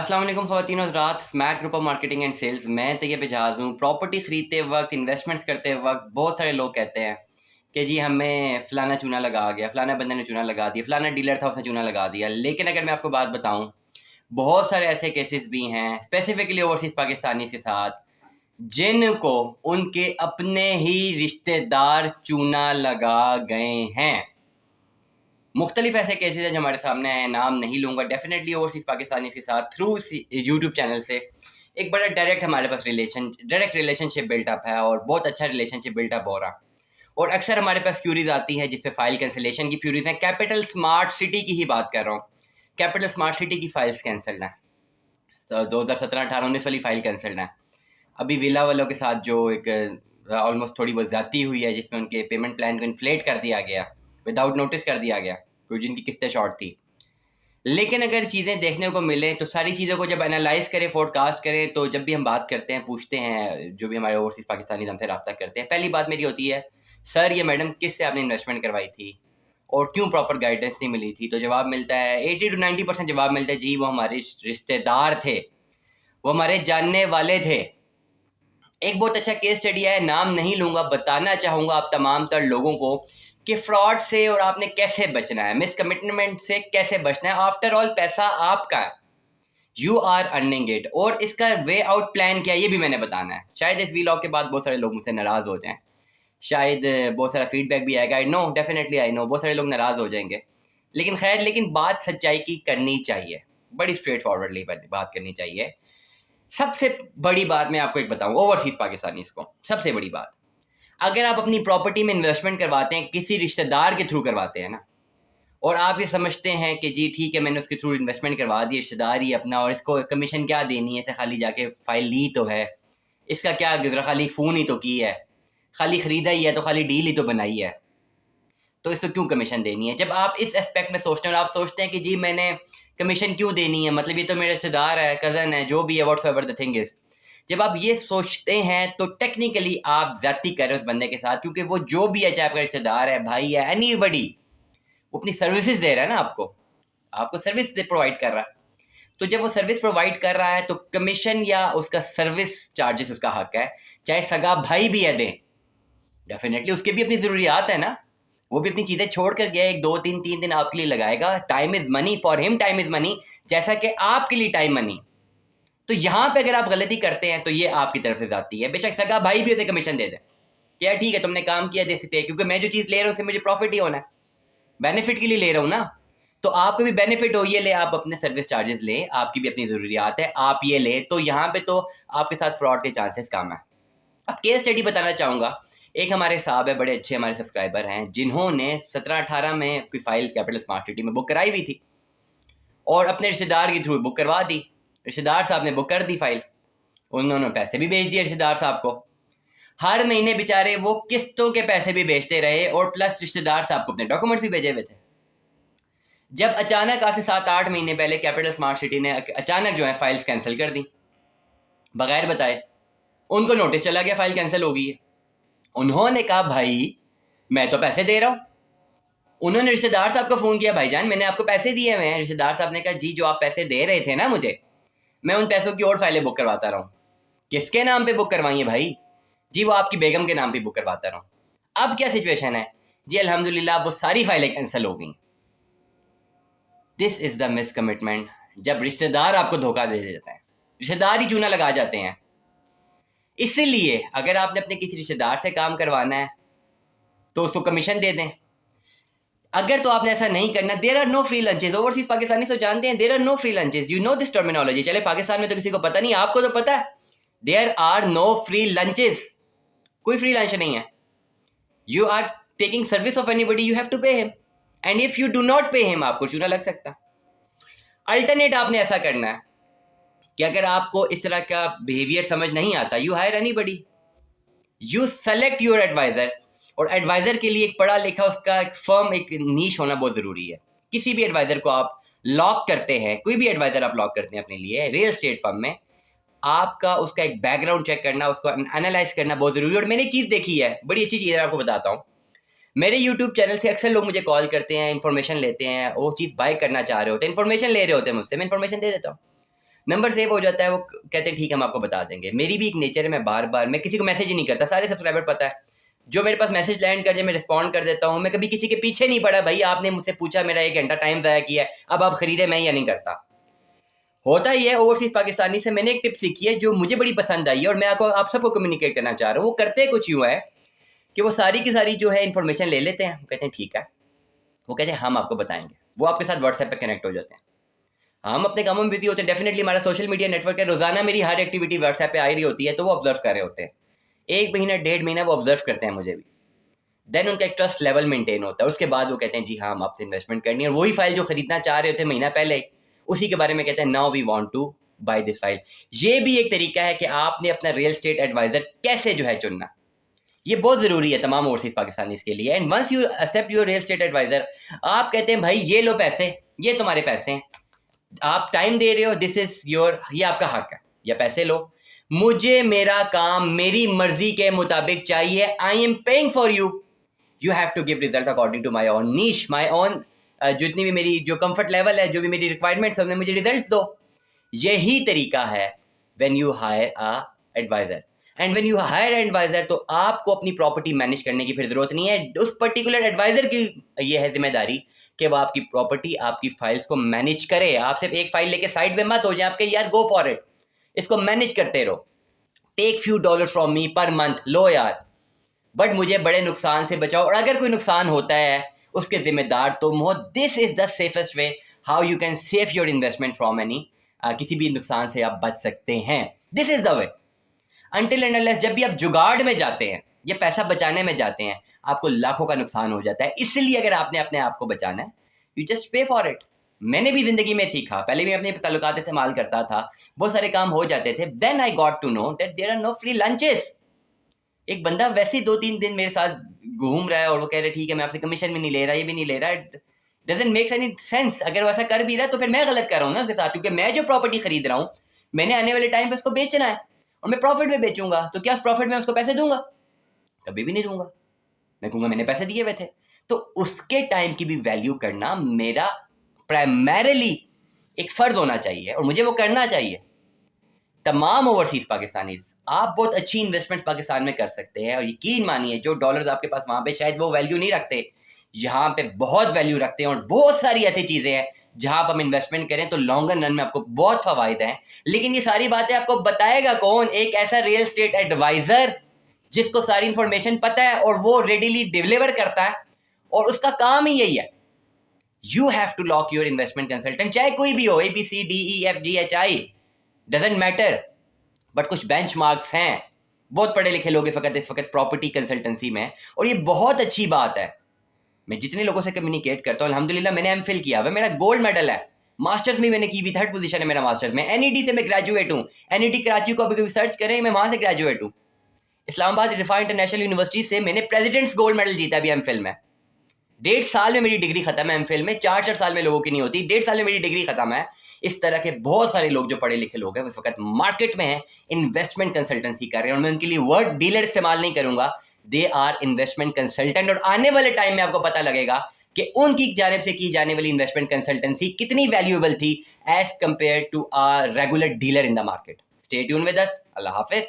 अस्सलाम वालेकुम ख़वातीन हज़रात, Smack group of marketing and sales. मैं तैयब एजाज़ हूँ। प्रॉपर्टी ख़रीदते वक्त, इन्वेस्टमेंट्स करते वक्त बहुत सारे लोग कहते हैं कि जी हमें फ़लाना चूना लगा गया, फ़लाना बंदे ने चूना लगा दिया, फ़लाना डीलर था उसने चूना लगा दिया। लेकिन अगर मैं आपको बात बताऊँ, बहुत सारे ऐसे केसेस भी हैं स्पेसिफ़िकली ओवरसीज़ पाकिस्तानीज़ के साथ, जिनको उनके अपने ही रिश्तेदार चूना लगा गए हैं। मुख्तलिफ ऐसे केसेस हैं जो हमारे सामने आए हैं, नाम नहीं लूँगा। डेफिनेटली ओवरसीज़ पाकिस्तानी के साथ थ्रू यूट्यूब चैनल से एक बड़ा डायरेक्ट रिलेशनशिप बिल्टअप है और बहुत अच्छा रिलेशनशिप बिल्टअप हो रहा। और अक्सर हमारे पास क्यूरीज आती हैं जिस पे फाइल कैंसिलेशन की क्यूरीज हैं। कैपिटल स्मार्ट सिटी की ही बात कर रहा हूँ। कैपिटल स्मार्ट सिटी की फाइल्स कैंसल्ड हैं, तो 2017-18-19 वाली फाइल कैंसल्ड है। अभी विला वालों के साथ जो एक ऑलमोस्ट थोड़ी बहुत ज़्यादती हुई है, जिसमें उनके पेमेंट प्लान को इन्फ्लेट कर दिया गया, विदाउट नोटिस कर दिया गया, क्योंकि जिनकी किस्तें शॉर्ट थी। लेकिन अगर चीज़ें देखने को मिले तो सारी चीज़ों को जब एनालाइज करें, फोरकास्ट करें, तो जब भी हम बात करते हैं, पूछते हैं, जो भी हमारे ओवरसीज़ पाकिस्तानी हमसे रब्ता करते हैं, पहली बात मेरी होती है, सर ये मैडम किस से आपने इन्वेस्टमेंट करवाई थी और क्यों प्रॉपर गाइडेंस नहीं मिली थी? तो जवाब मिलता है 80 to 90% जवाब मिलता है, जी वो हमारे रिश्तेदार थे, वो हमारे जानने वाले थे। एक बहुत अच्छा केस स्टडी है, नाम नहीं लूँगा, बताना चाहूँगा आप तमाम तर लोगों को कि फ्रॉड से और आपने कैसे बचना है, मिसकमिटमेंट से कैसे बचना है। आफ्टर ऑल पैसा आपका है, यू आर अर्निंग इट, और इसका वे आउट प्लान क्या है ये भी मैंने बताना है। शायद इस वीलॉग के बाद बहुत सारे लोग मुझसे नाराज़ हो जाएं, शायद बहुत सारा फीडबैक भी आएगा। I know, definitely I know, बहुत सारे लोग नाराज़ हो जाएंगे, लेकिन खैर, लेकिन बात सच्चाई की करनी चाहिए, बड़ी स्ट्रेट फॉरवर्डली बात करनी चाहिए। सबसे बड़ी बात मैं आपको एक बताऊं, ओवरसीज़ पाकिस्तानी को सबसे बड़ी बात, अगर आप अपनी प्रॉपर्टी में इन्वेस्टमेंट करवाते हैं, किसी रिश्तेदार के थ्रू करवाते हैं ना, और आप ये समझते हैं कि जी ठीक है, मैंने उसके थ्रू इन्वेस्टमेंट करवा दी, रिश्तेदार ही अपना, और इसको कमीशन क्या देनी है, इसे खाली जाके फाइल ली तो है, इसका क्या गुजरा, खाली फ़ोन ही तो की है, खाली ख़रीदा ही है, तो खाली डील ही तो बनाई है, तो इसको क्यों कमीशन देनी है? जब आप इस एस्पेक्ट में सोचते हैं और आप सोचते हैं कि जी मैंने कमीशन क्यों देनी है, मतलब ये तो मेरा रिश्तेदार है, कज़न है, जो भी है, व्हाट्सएवर द थिंग इज़, जब आप ये सोचते हैं तो टेक्निकली आप ज़्यादती कर रहे हो उस बंदे के साथ, क्योंकि वो जो भी है, चाहे आपका रिश्तेदार है, भाई है, एनीबडी, वो अपनी सर्विसेज दे रहा है ना, आपको सर्विस प्रोवाइड कर रहा है। तो जब वो सर्विस प्रोवाइड कर रहा है तो कमीशन या उसका सर्विस चार्जेस उसका हक है, चाहे सगा भाई भी है दें, डेफिनेटली उसके भी अपनी ज़रूरियात है ना, वो भी अपनी चीज़ें छोड़ कर गया, 1 2 3 3 दिन आपके लिए लगाएगा। Time is money, for him time is money, जैसा कि आपके लिए टाइम मनी। तो यहाँ पे अगर आप गलती करते हैं तो ये आपकी तरफ से जाती है। बेशक सगा भाई भी उसे कमीशन दे दे कि यार ठीक है, तुमने काम किया जैसे थे, क्योंकि मैं जो चीज़ ले रहा हूँ उससे मुझे प्रॉफिट ही होना है, बेनिफिट के लिए ले रहा हूँ ना, तो आपको भी बेनिफिट हो, ये ले, आप अपने सर्विस चार्जेस लें, आपकी भी अपनी ज़रूरियात है, आप ये लें, तो यहाँ पे तो आपके साथ फ्रॉड के चांसेस कम है। अब केस स्टडी बताना चाहूँगा। एक हमारे साहब है, बड़े अच्छे हमारे सब्सक्राइबर हैं, जिन्होंने 17-18 में कोई फाइल कैपिटल स्मार्ट सिटी में बुक कराई हुई थी और अपने रिश्तेदार के थ्रू बुक करवा दी। रिश्तेदार साहब ने बुक कर दी फाइल, उन्होंने पैसे भी भेज दिए रिश्तेदार साहब को। हर महीने बेचारे वो किस्तों के पैसे भी भेजते रहे और प्लस रिश्तेदार साहब को अपने डॉक्यूमेंट्स भी भेजे हुए थे। जब अचानक आज से 7-8 महीने पहले कैपिटल स्मार्ट सिटी ने अचानक जो है फाइल्स कैंसिल कर दी बगैर बताए, उनको नोटिस चला गया फाइल कैंसिल हो गई है। उन्होंने कहा भाई मैं तो पैसे दे रहा हूँ। उन्होंने रिश्तेदार साहब को फ़ोन किया, भाईजान मैंने आपको पैसे दिए हुए हैं। रिश्तेदार साहब ने कहा जी जो आप पैसे दे रहे थे ना मुझे, मैं उन पैसों की और फाइलें बुक करवाता रहा हूँ। किसके नाम पे बुक करवाई है भाई? जी वो आपकी बेगम के नाम पे बुक करवाता रहा हूँ। अब क्या सिचुएशन है जी? अल्हम्दुलिल्लाह वो सारी फाइलें कैंसिल हो गई। This is the miss commitment, जब रिश्तेदार आपको धोखा दे देते हैं, रिश्तेदार ही चूना लगा जाते हैं। इसीलिए अगर आपने अपने किसी रिश्तेदार से काम करवाना है तो उसको कमीशन दे दें। अगर तो आपने ऐसा नहीं करना, there are no free lunches. Overseas Pakistani तो जानते हैं, there are no free lunches, you know this terminology. चले पाकिस्तान में तो किसी को पता नहीं, आपको तो पता है, there are no free lunches, कोई फ्री लंच नहीं है। You are taking service of anybody, you have to pay him, and if you do not pay him आपको चूना लग सकता। अल्टरनेट आपने ऐसा करना है कि अगर आपको इस तरह का बिहेवियर समझ नहीं आता, you hire anybody, you select your adviser. और एडवाइज़र के लिए एक पढ़ा लिखा, उसका एक फर्म, एक नीश होना बहुत ज़रूरी है। किसी भी एडवाइज़र को आप लॉक करते हैं, कोई भी एडवाइज़र आप लॉक करते हैं अपने लिए रियल एस्टेट फर्म में, आपका उसका एक बैकग्राउंड चेक करना, उसको एनालाइज करना बहुत ज़रूरी है। और मैंने एक चीज़ देखी है, बड़ी अच्छी चीज़ है, आपको बताता हूँ। मेरे यूट्यूब चैनल से अक्सर लोग मुझे कॉल करते हैं, इन्फॉर्मेशन लेते हैं, वो चीज़ बाय करना चाह रहे होते हैं, इन्फॉर्मेशन ले रहे होते हैं मुझसे, मैं इन्फॉर्मेशन दे देता हूँ। नंबर सेव हो जाता है, वो कहते हैं ठीक है हम आपको बता देंगे। मेरी भी एक नेचर है, मैं बार बार मैं किसी को मैसेज ही नहीं करता, सारे सब्सक्राइबर पता है, जो मेरे पास मैसेज लैंड कर जाए मैं रिस्पॉन्ड कर देता हूँ। मैं कभी किसी के पीछे नहीं पड़ा, भाई आपने मुझसे पूछा, मेरा 1 घंटा टाइम ज़ाया किया है, अब आप खरीदे, मैं या नहीं करता। होता ही है। ओवरसीज पाकिस्तानी से मैंने एक टिप सीखी है जो मुझे बड़ी पसंद आई है और मैं आपको आप सबको कम्युनिकेट करना चाह रहा हूँ। वो करते कुछ यूँ है कि वो सारी की सारी जो है इन्फॉर्मेशन ले लेते हैं, कहते हैं ठीक है, वो कहते हैं हम आपको बताएंगे, वो आपके साथ व्हाट्सएप पे कनेक्ट हो जाते हैं। हम अपने कामों में बिजी होते हैं, डेफिनेटली हमारा सोशल मीडिया नेटवर्क है, रोजाना मेरी हर एक्टिविटी व्हाट्सएप पे आ रही होती है, तो वो ऑब्जर्व कर रहे होते हैं। 1 महीना 1.5 महीना वो ऑब्जर्व करते हैं मुझे भी, देन उनका एक ट्रस्ट लेवल मेंटेन होता है। उसके बाद वो कहते हैं जी हाँ हम आपसे इन्वेस्टमेंट करनी है, वही फाइल जो खरीदना चाह रहे थे महीना पहले, उसी के बारे में कहते हैं now we want to buy this file. ये भी एक तरीका है कि आपने अपना रियल एस्टेट एडवाइजर कैसे जो है चुनना, ये बहुत ज़रूरी है तमाम ओवरसीज पाकिस्तानीज़ के लिए। And once you accept your real estate adviser, आप कहते हैं भाई ये लो पैसे, ये तुम्हारे पैसे हैं, आप टाइम दे रहे हो, दिस इज़ योर, ये आपका हक है, या पैसे लो, मुझे मेरा काम मेरी मर्जी के मुताबिक चाहिए, I am paying for you, you have to give result according to my own niche, my own, जितनी भी मेरी जो कंफर्ट लेवल है, जो भी मेरी रिक्वायरमेंट्स है, उनमें मुझे रिजल्ट दो। यही तरीका है when you hire a adviser. And when you hire adviser, तो आपको अपनी प्रॉपर्टी मैनेज करने की फिर ज़रूरत नहीं है, उस पर्टिकुलर एडवाइज़र की ये है जिम्मेदारी कि वो आपकी प्रॉपर्टी, आपकी फाइल्स को मैनेज करे। आप सिर्फ एक फाइल लेके साइड में मत हो जाए, आपके यार गो फॉर इट, इसको मैनेज करते रहो, take few dollar from me per month, लो यार, बट मुझे बड़े नुकसान से बचाओ, और अगर कोई नुकसान होता है उसके जिम्मेदार तुम हो। This is the safest way how you can save your investment from any, किसी भी नुकसान से आप बच सकते हैं। This is the way. Until and unless जब भी आप जुगाड़ में जाते हैं या पैसा बचाने में जाते हैं, आपको लाखों का नुकसान हो जाता है। इसलिए अगर आपने अपने आप को बचाना है, यू जस्ट पे फॉर इट। मैंने भी ज़िंदगी में सीखा, पहले भी अपने ताल्लुकात इस्तेमाल करता था, बहुत सारे काम हो जाते थे, then I got to know that there are no free lunches. एक बंदा वैसे ही 2-3 दिन मेरे साथ घूम रहा है और वो कह रहा है ठीक है मैं आपसे कमीशन भी नहीं ले रहा, ये भी नहीं ले रहा, डजंट मेक एनी सेंस। अगर वो ऐसा कर भी रहा है तो फिर मैं गलत कर रहा हूँ ना उसके साथ, क्योंकि मैं जो प्रॉपर्टी खरीद रहा हूँ, मैंने आने वाले टाइम पे उसको बेचना है और मैं प्रॉफिट में बेचूंगा, तो क्या उस प्रॉफिट में उसको पैसे दूंगा? कभी भी नहीं दूंगा। मैं कहूँगा मैंने पैसे दिए हुए थे, तो उसके टाइम की भी वैल्यू करना मेरा प्राइमरीली एक फ़र्ज होना चाहिए और मुझे वो करना चाहिए। तमाम ओवरसीज पाकिस्तानीज, आप बहुत अच्छी इन्वेस्टमेंट्स पाकिस्तान में कर सकते हैं, और यकीन मानिए जो डॉलर्स आपके पास वहाँ पे शायद वो वैल्यू नहीं रखते, यहाँ पे बहुत वैल्यू रखते हैं। और बहुत सारी ऐसी चीज़ें हैं जहाँ आप हम इन्वेस्टमेंट करें तो लॉन्गर रन में आपको बहुत फ़वायद हैं। लेकिन ये सारी बातें आपको बताएगा कौन? एक ऐसा रियल एस्टेट एडवाइज़र जिसको सारी इन्फॉर्मेशन पता है और वो रेडीली डिलीवर करता है, और उसका काम ही यही है। You have to lock your investment consultant, चाहे कोई भी हो, ABCDEFGHI, डजेंट मैटर, बट कुछ बेंचमार्क्स हैं। बहुत पढ़े लिखे लोग इस वक्त प्रॉपर्टी कंसल्टेंसी में, और ये बहुत अच्छी बात है। मैं जितने लोगों से कम्युनिकेट करता हूँ, अल्हम्दुलिल्लाह मैंने एमफिल किया हुआ, मेरा गोल्ड मेडल है, मास्टर्स में मैंने की भी, 3rd पोजीशन है मेरा मास्टर्स में, NED से मैं ग्रेजुएट हूँ। NED कराची को अभी सर्च करें, मैं वहाँ से ग्रेजुएट हूँ। इस्लामाबाद रिफा इंटरनेशनल यूनिवर्सिटी से मैंने प्रेसिडेंट्स गोल्ड मेडल जीता अभी एमफिल में। 1.5 साल में मेरी डिग्री खत्म है एमफिल में, 4 साल में लोगों की नहीं होती, 1.5 साल में मेरी डिग्री खत्म है। इस तरह के बहुत सारे लोग जो पढ़े लिखे लोग हैं इस वक्त मार्केट में हैं, इन्वेस्टमेंट कंसल्टेंसी कर रहे हैं, और मैं उनके लिए वर्ड डीलर इस्तेमाल नहीं करूंगा, दे आर इन्वेस्टमेंट कंसल्टेंट। और आने वाले टाइम में आपको पता लगेगा कि उनकी जानिब से की जाने वाली इन्वेस्टमेंट कंसल्टेंसी कितनी वैल्यूएबल थी as compared to a regular dealer in the market. Stay tuned with us. अल्लाह हाफिज।